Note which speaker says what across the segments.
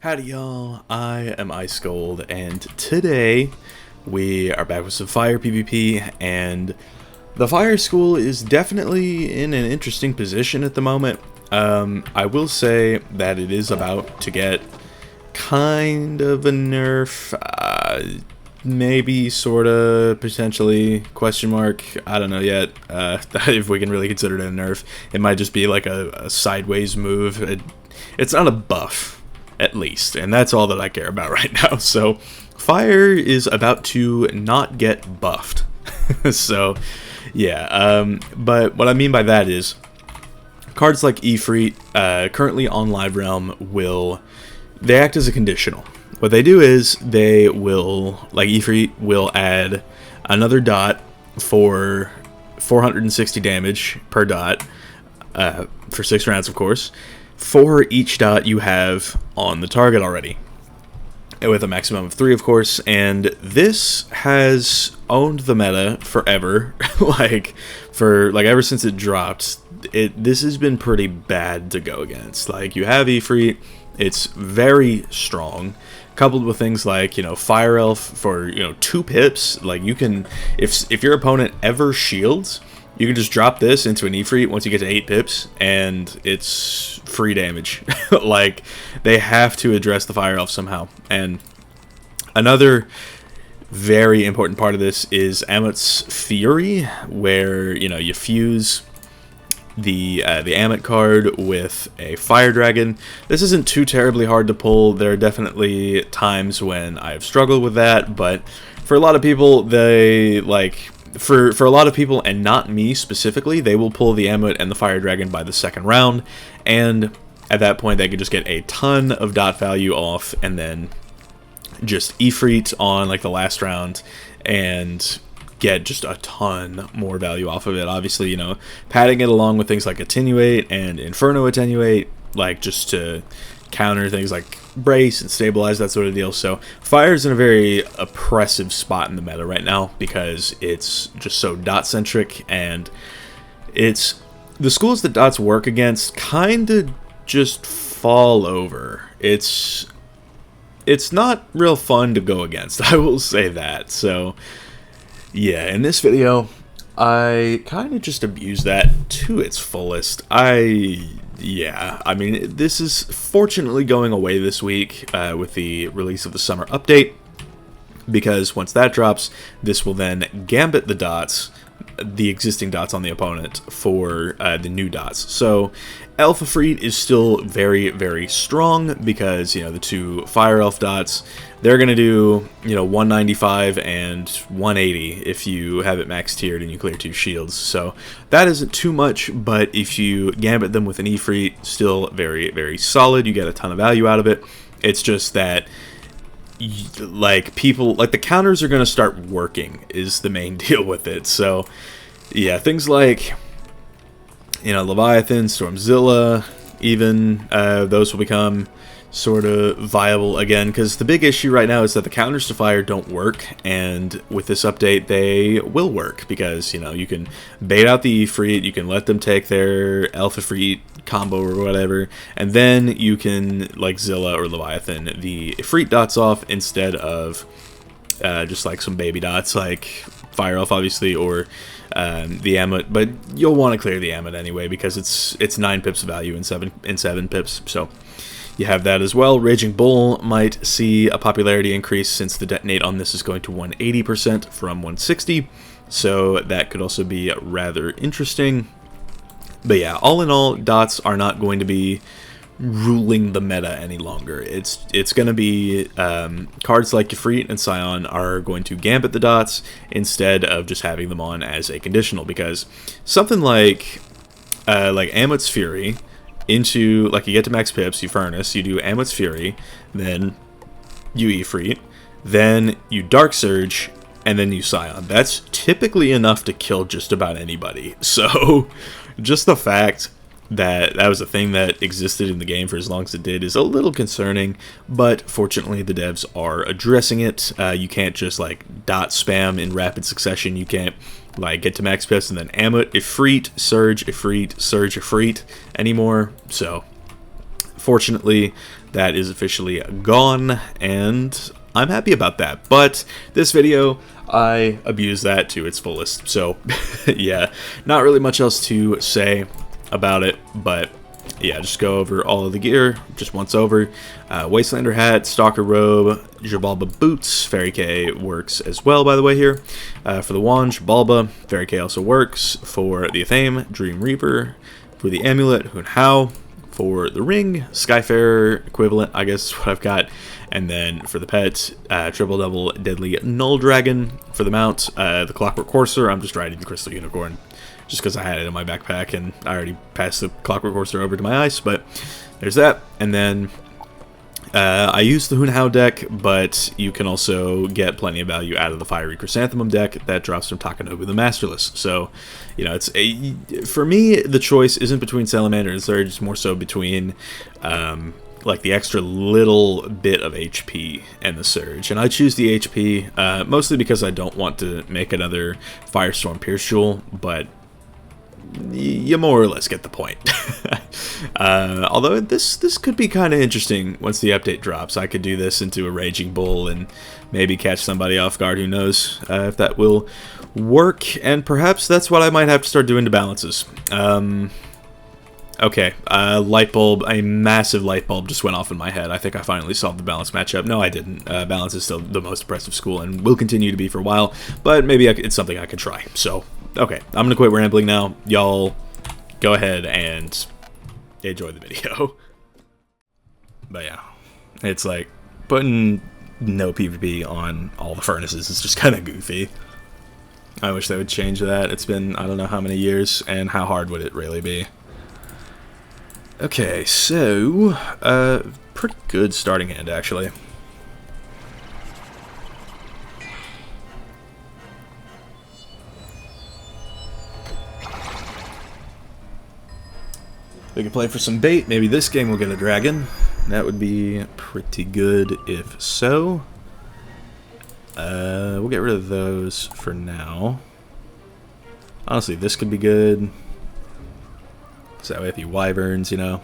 Speaker 1: Howdy y'all, I am Ice Gold, and today we are back with some Fire PvP, and the Fire School is definitely in an interesting position at the moment. I will say that it is about to get kind of a nerf, maybe, sorta, potentially, question mark, I don't know yet, if we can really consider it a nerf. It might just be like a sideways move. It's not a buff, at least, and that's all that I care about right now. So Fire is about to not get buffed. So yeah, but what I mean by that is cards like Efreet, currently on Live Realm, they act as a conditional. What they do is they will, like Efreet will add another dot for 460 damage per dot, for 6 rounds of course, for each dot you have on the target already, with a maximum of 3 of course. And this has owned the meta forever. Ever since it dropped, this has been pretty bad to go against. Like, you have Efreet, it's very strong, coupled with things like, Fire Elf for 2 pips. Like, you can, if your opponent ever shields, you can just drop this into an Efreet once you get to 8 pips, and it's free damage. Like, they have to address the Fire Elf somehow. And another very important part of this is Amit's Fury, where, you fuse the Amit card with a Fire Dragon. This isn't too terribly hard to pull. There are definitely times when I've struggled with that, but for a lot of people, For a lot of people, and not me specifically, they will pull the Amulet and the Fire Dragon by the 2nd round, and at that point they could just get a ton of dot value off, and then just Efreet on like the last round and get just a ton more value off of it. Obviously, padding it along with things like Attenuate and Inferno Attenuate, like just to counter things like Brace and Stabilize, that sort of deal. So Fire's in a very oppressive spot in the meta right now because it's just so dot centric, and it's the schools that dots work against kind of just fall over. It's not real fun to go against, I will say that. So yeah, in this video I kind of just abuse that to its fullest. I mean, this is fortunately going away this week with the release of the summer update, because once that drops, this will then gambit the dots, the existing dots on the opponent, for the new dots. So Alpha Efreet is still very, very strong because, the 2 Fire Elf dots, they're going to do, 195 and 180 if you have it max tiered and you clear 2 shields. So that isn't too much, but if you gambit them with an Efreet, still very, very solid. You get a ton of value out of it. It's just that, the counters are going to start working is the main deal with it. So yeah, things like, Leviathan, Stormzilla, even, those will become sort of viable again, because the big issue right now is that the counters to Fire don't work, and with this update they will work, because, you can bait out the Efreet, you can let them take their Alpha Efreet combo or whatever, and then you can, like Zilla or Leviathan, the Efreet dots off instead of just like some baby dots like Fire Elf, obviously, or the Amulet. But you'll want to clear the Amulet anyway, because it's 9 pips of value and 7 pips, so you have that as well. Raging Bull might see a popularity increase, since the detonate on this is going to 180% from 160, so that could also be rather interesting. But yeah, all in all, dots are not going to be ruling the meta any longer. It's going to be cards like Efreet and Scion are going to gambit the dots instead of just having them on as a conditional, because something like Amit's Fury into, like, you get to max pips, you Furnace, you do Amit's Fury, then you Efreet, then you Dark Surge, and then you Scion. That's typically enough to kill just about anybody. So just the fact that that was a thing that existed in the game for as long as it did is a little concerning, but fortunately the devs are addressing it. You can't just dot spam in rapid succession. You can't get to max pips and then Amit, Efreet, Surge, Efreet, Surge, Efreet anymore. So fortunately that is officially gone, and I'm happy about that. But this video, I abused that to its fullest. So yeah, not really much else to say about it, but yeah, just go over all of the gear just once over. Wastelander hat, Stalker robe, Jabalba boots, Faeriequeens works as well, by the way, here. For the wand, Jabalba, Faeriequeens also works. For the Athame, Dream Reaper. For the amulet, Hun Hao. For the ring, Skyfarer equivalent, I guess is what I've got. And then for the pet, Triple Double Deadly Null Dragon. For the mount, the Clockwork Courser, I'm just riding the Crystal Unicorn, just because I had it in my backpack and I already passed the Clockwork Courser over to my ice, but there's that. And then I used the Hun Hao deck, but you can also get plenty of value out of the Fiery Chrysanthemum deck that drops from Takanobu the Masterless. So, you know, for me, the choice isn't between Salamander and Surge, it's more so between like the extra little bit of HP and the Surge. And I choose the HP mostly because I don't want to make another Firestorm Pierce Jewel, but you more or less get the point. Although this could be kind of interesting once the update drops. I could do this into a Raging Bull and maybe catch somebody off guard. Who knows if that will work, and perhaps that's what I might have to start doing to balances. Okay, light bulb, a massive light bulb just went off in my head. I think I finally solved the balance matchup. No, I didn't. Balance is still the most impressive school and will continue to be for a while, but maybe it's something I could try. So, okay, I'm gonna quit rambling now. Y'all go ahead and enjoy the video. But yeah, it's like putting no PvP on all the furnaces is just kind of goofy. I wish they would change that. It's been I don't know how many years, and how hard would it really be? Okay, so pretty good starting hand actually. We can play for some bait. Maybe this game will get a dragon. That would be pretty good if so. We'll get rid of those for now. Honestly, this could be good. So that way if he wyverns, you know.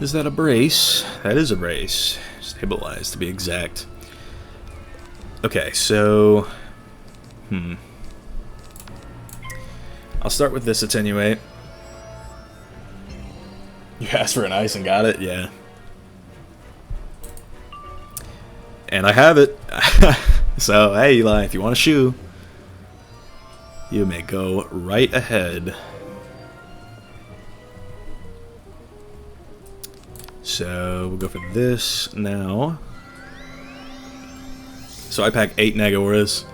Speaker 1: Is that a brace? That is a brace. Stabilized, to be exact. Okay, so... I'll start with this attenuate. You asked for an ice and got it? Yeah. And I have it. So, hey Eli, if you want a shoe, you may go right ahead. So, we'll go for this now. So I pack 8 Negauras.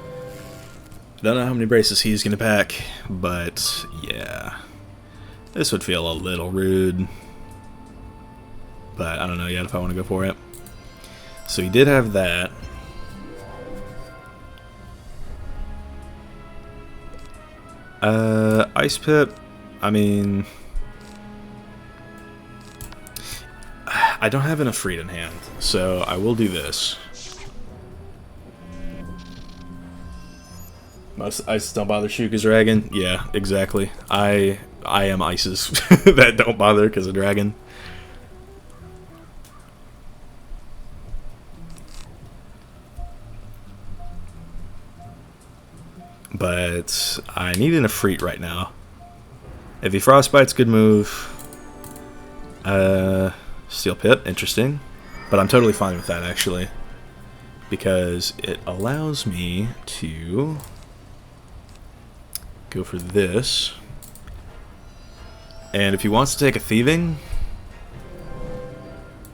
Speaker 1: Don't know how many braces he's gonna pack, but yeah. This would feel a little rude. But I don't know yet if I want to go for it. So he did have that. Ice Pip, I mean... I don't have an Efreet in hand, so I will do this. Most ices don't bother Shuka's dragon? Yeah, exactly. I am ices that don't bother because of dragon. But I need an Efreet right now. If he Frostbite's, good move. Steel Pip, interesting. But I'm totally fine with that, actually. Because it allows me to go for this. And if he wants to take a Thieving,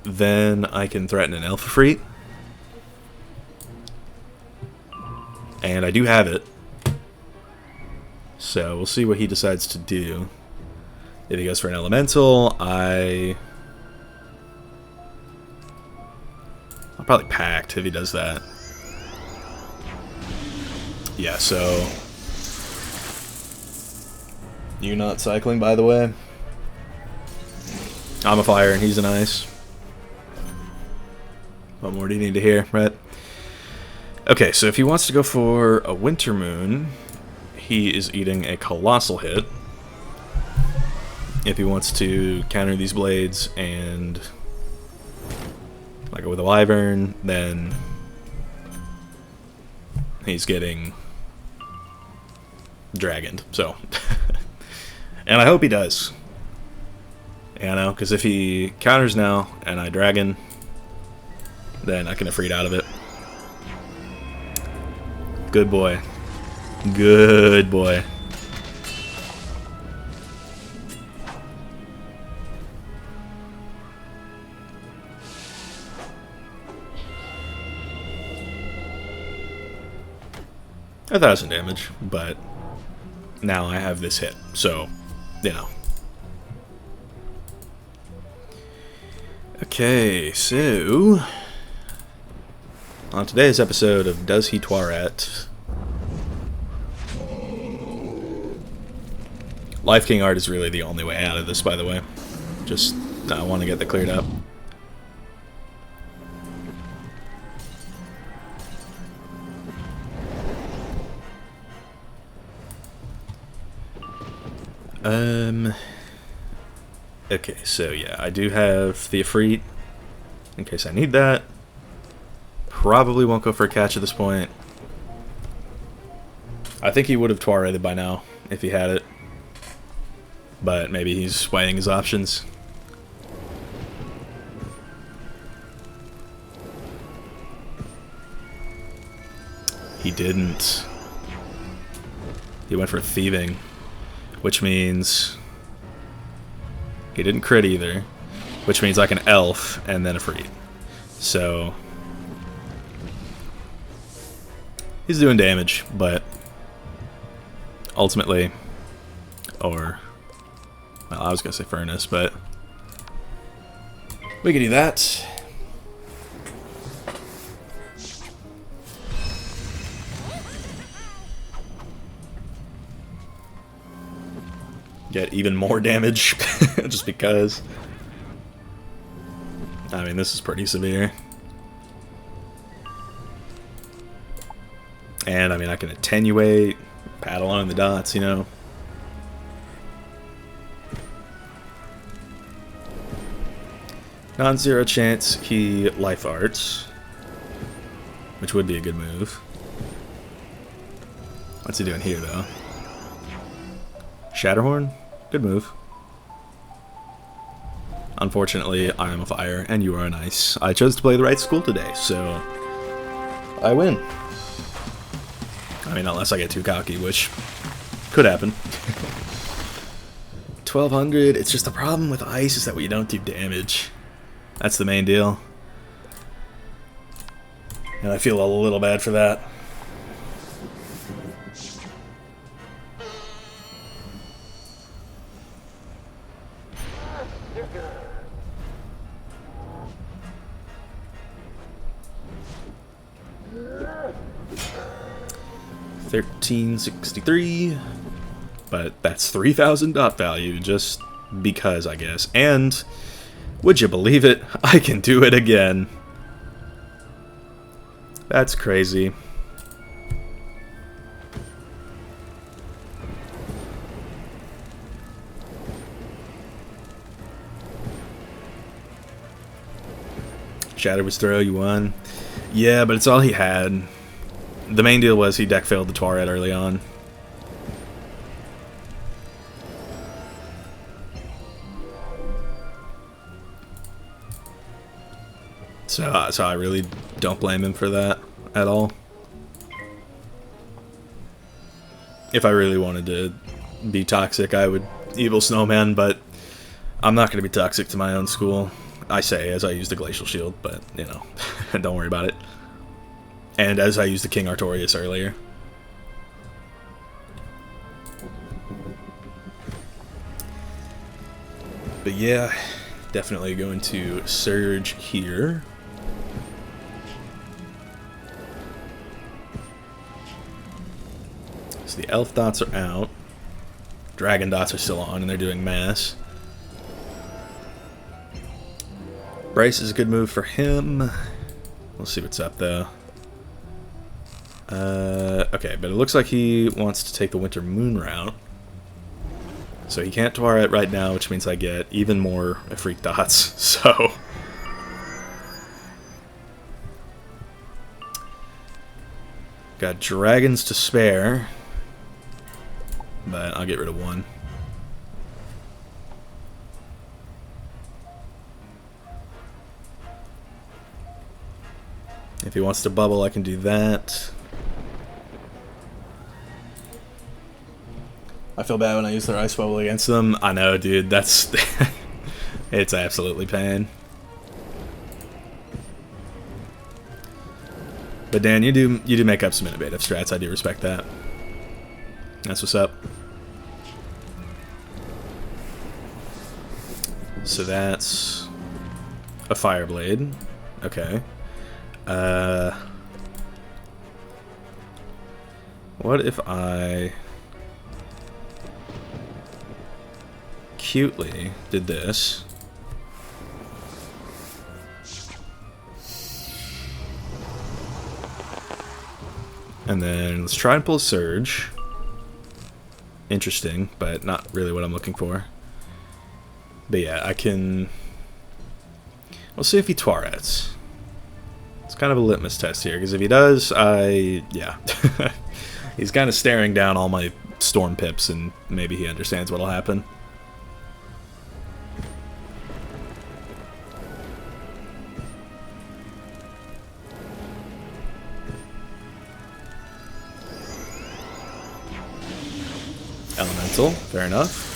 Speaker 1: then I can threaten an Elf Efreet. And I do have it. So we'll see what he decides to do. If he goes for an Elemental, I'll probably Pact if he does that. Yeah, so... You not cycling, by the way? I'm a fire and he's an ice. What more do you need to hear, right? Okay, so if he wants to go for a Winter Moon, he is eating a Colossal hit. if he wants to counter these blades and like with a wyvern, then he's getting dragoned. So, and I hope he does. You know, because if he counters now and I dragon, then I can Efreet out of it. Good boy. Good boy. A 1,000 damage, but now I have this hit, so, you know. Okay, so on today's episode of Does He Twaret, Life King art is really the only way out of this, by the way. Just, I want to get that cleared up. Okay, so yeah, I do have the Efreet in case I need that. Probably won't go for a catch at this point. I think he would have Twareted by now if he had it. But maybe he's weighing his options. He didn't. He went for thieving, which means he didn't crit either, which means like an elf and then a Efreet. So he's doing damage, but ultimately, or well, I was gonna say furnace, but we can do that. Get even more damage just because. I mean, this is pretty severe. And I mean, I can attenuate, paddle on the dots, you know. Non-zero chance he life arts, which would be a good move. What's he doing here, though? Shatterhorn? Good move. Unfortunately, I am a fire and you are an ice. I chose to play the right school today, so I win. I mean, unless I get too cocky, which could happen. 1200, it's just the problem with ice is that we don't do damage. That's the main deal. And I feel a little bad for that. $13.63, but that's 3,000 dot value just because, I guess. And would you believe it? I can do it again. That's crazy. Shadow's throw, you won. Yeah, but it's all he had. The main deal was he deck failed the Twaret early on. So I really don't blame him for that at all. If I really wanted to be toxic, I would evil snowman, but I'm not going to be toxic to my own school. I say as I use the Glacial Shield, but, you know, don't worry about it. And as I used the King Artorias earlier. But yeah, definitely going to surge here. So the elf dots are out. Dragon dots are still on and they're doing mass. Bryce is a good move for him. We'll see what's up though. Okay, but it looks like he wants to take the Winter Moon route. So he can't Twar it right now, which means I get even more Efreet dots. So got dragons to spare, but I'll get rid of one. If he wants to bubble, I can do that. I feel bad when I use their ice bubble against them. I know, dude. That's it's absolutely pain. But Dan, you do make up some innovative strats. I do respect that. That's what's up. So that's a fire blade. Okay. What if I cutely did this? And then let's try and pull a surge. Interesting, but not really what I'm looking for. But yeah, I can... We'll see if he Twarets. It's kind of a litmus test here, because if he does, yeah. He's kind of staring down all my storm pips, and maybe he understands what'll happen. Elemental, fair enough.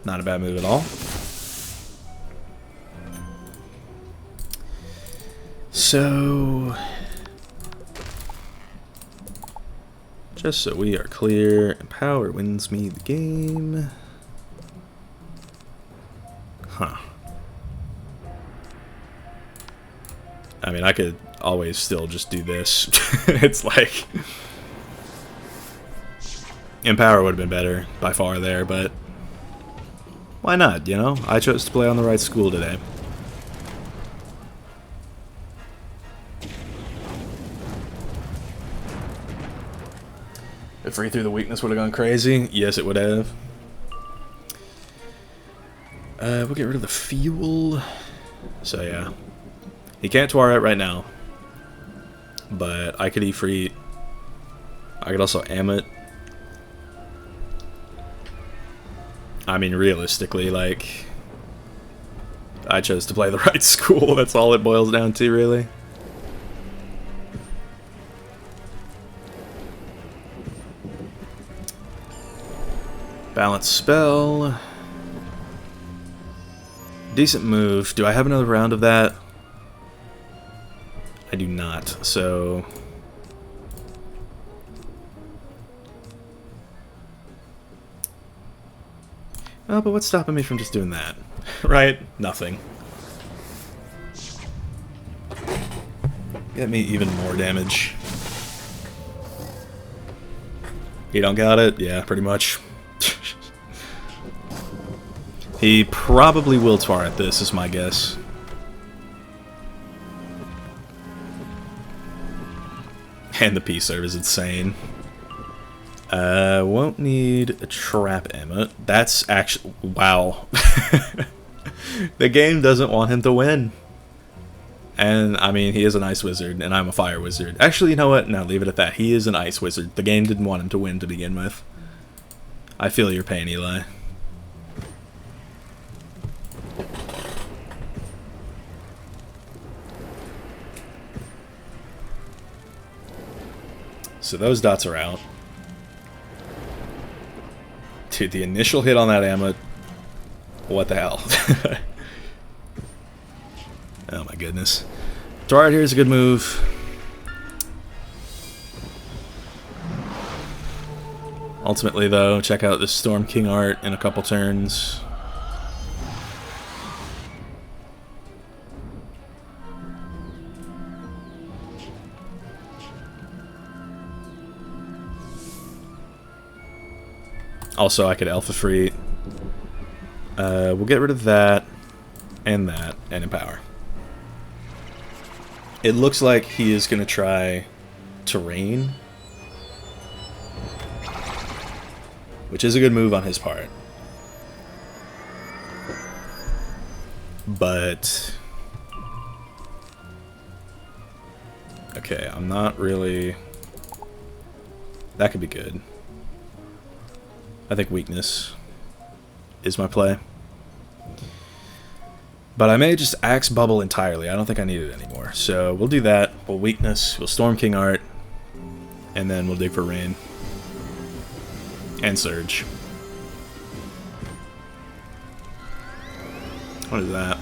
Speaker 1: Not a bad move at all. So, just so we are clear, Empower wins me the game. Huh. I mean, I could always still just do this. It's like... Empower would have been better by far there, but... Why not, you know? I chose to play on the right school today. If Free through the weakness would have gone crazy, yes it would have. We'll get rid of the fuel. So yeah. He can't Twar it right now. But I could Efreet. I could also Amit. I mean, realistically, like... I chose to play the right school. That's all it boils down to, really. Balance spell. Decent move. Do I have another round of that? I do not, so... Oh, but what's stopping me from just doing that? Right? Nothing. Get me even more damage. You don't got it? Yeah, pretty much. He probably will Twar at this, is my guess. And the P-serve is insane. Won't need a trap Emma. That's actually... Wow. The game doesn't want him to win. And, I mean, he is an ice wizard, and I'm a fire wizard. Actually, you know what? No, leave it at that. He is an ice wizard. The game didn't want him to win to begin with. I feel your pain, Eli. So those dots are out. Dude, the initial hit on that Amulet. What the hell? Oh my goodness. Twar here is a good move. Ultimately, though, check out this Storm King art in a couple turns. Also, I could Alpha Efreet. We'll get rid of that, and Empower. It looks like he is going to try Terrain. which is a good move on his part. But okay, I'm not really... That could be good. I think weakness is my play. But I may just axe bubble entirely. I don't think I need it anymore. So we'll do that. We'll weakness, we'll Storm King Art, and then we'll dig for rain. And surge. What is that?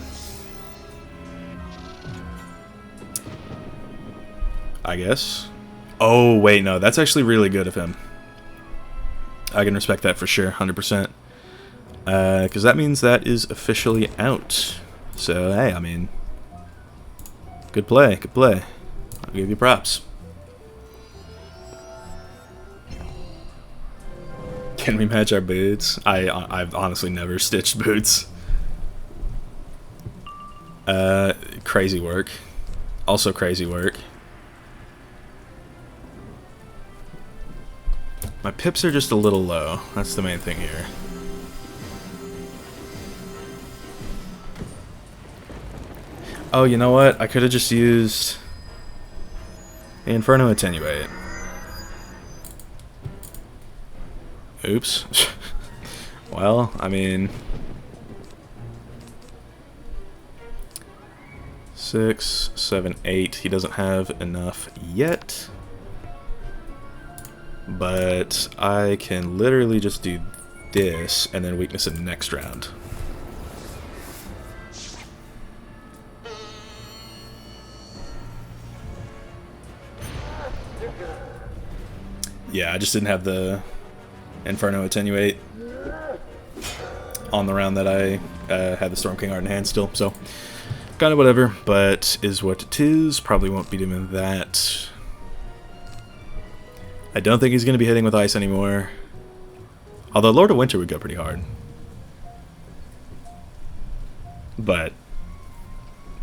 Speaker 1: I guess. Oh, wait, no. That's actually really good of him. I can respect that for sure, 100%. Because that means that is officially out. So, hey, I mean... Good play, good play. I'll give you props. Can we match our boots? I've honestly never stitched boots. Crazy work. Also crazy work. My pips are just a little low. That's the main thing here. Oh, you know what? I could have just used the Inferno Attenuate. Oops. Well, I mean... 6, 7, 8. He doesn't have enough yet. But I can literally just do this and then weakness in the next round. Yeah, I just didn't have the Inferno Attenuate on the round that I had the Storm King Art in hand still, so kind of whatever, but is what it is. Probably won't be doing that. I don't think he's going to be hitting with ice anymore. Although Lord of Winter would go pretty hard. But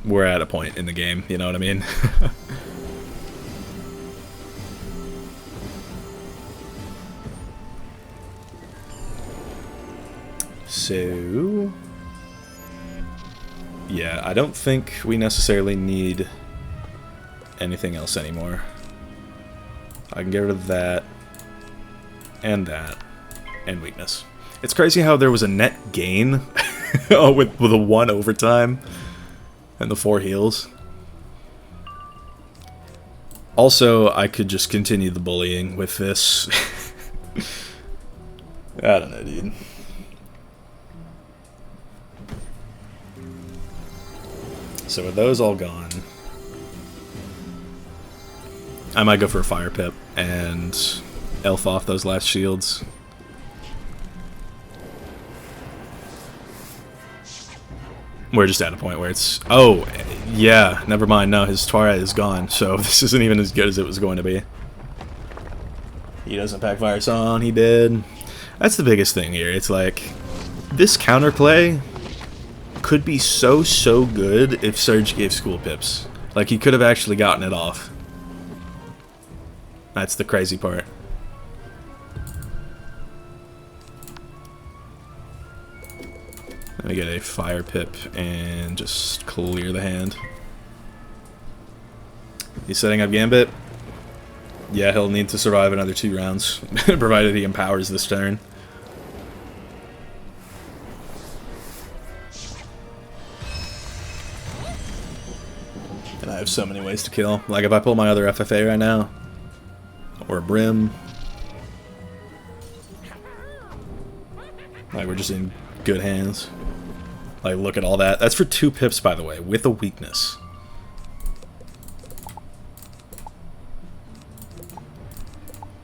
Speaker 1: we're at a point in the game, you know what I mean? So... yeah, I don't think we necessarily need anything else anymore. I can get rid of that, and weakness. It's crazy how there was a net gain with the 1 overtime and the 4 heals. Also, I could just continue the bullying with this. I don't know, dude. So with those all gone, I might go for a Fire Pip and elf off those last shields. We're just at a point where it's... oh, yeah, never mind. No, his Twilight is gone, so this isn't even as good as it was going to be. He doesn't pack Fire Song, he did. That's the biggest thing here. It's like, this counterplay could be so good if Surge gave School Pips. Like, he could have actually gotten it off. That's the crazy part. Let me get a Fire Pip and just clear the hand. He's setting up Gambit. Yeah, he'll need to survive another 2 rounds, provided he empowers this turn. And I have so many ways to kill. Like, if I pull my other FFA right now, or a Brim, like, we're just in good hands. Like, look at all that. That's for 2 pips, by the way, with a weakness.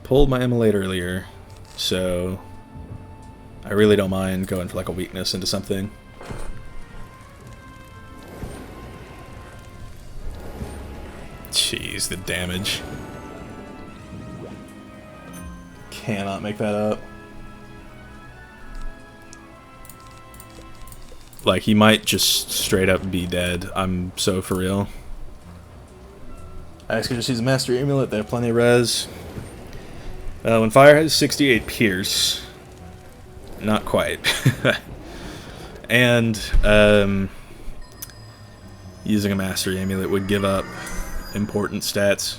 Speaker 1: Pulled my Immolate earlier, so I really don't mind going for like a weakness into something. Jeez, the damage. Cannot make that up. Like, he might just straight up be dead. I'm so for real. I could just use a Master Amulet. They have plenty of res. When Fire has 68 Pierce, not quite. And using a Mastery Amulet would give up important stats.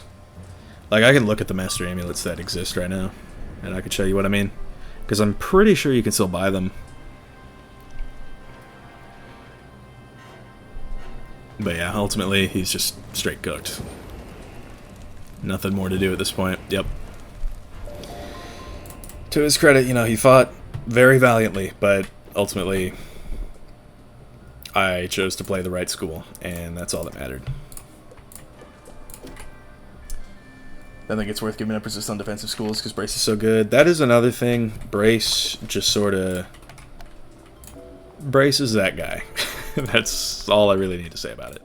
Speaker 1: Like, I can look at the Mastery Amulets that exist right now, and I can show you what I mean. Because I'm pretty sure you can still buy them. But yeah, ultimately, he's just straight cooked. Nothing more to do at this point. Yep. To his credit, you know, he fought very valiantly, but ultimately, I chose to play the right school, and that's all that mattered. I think it's worth giving emphasis on defensive schools because Brace is so good. That is another thing. Brace just sort of... Brace is that guy. That's all I really need to say about it.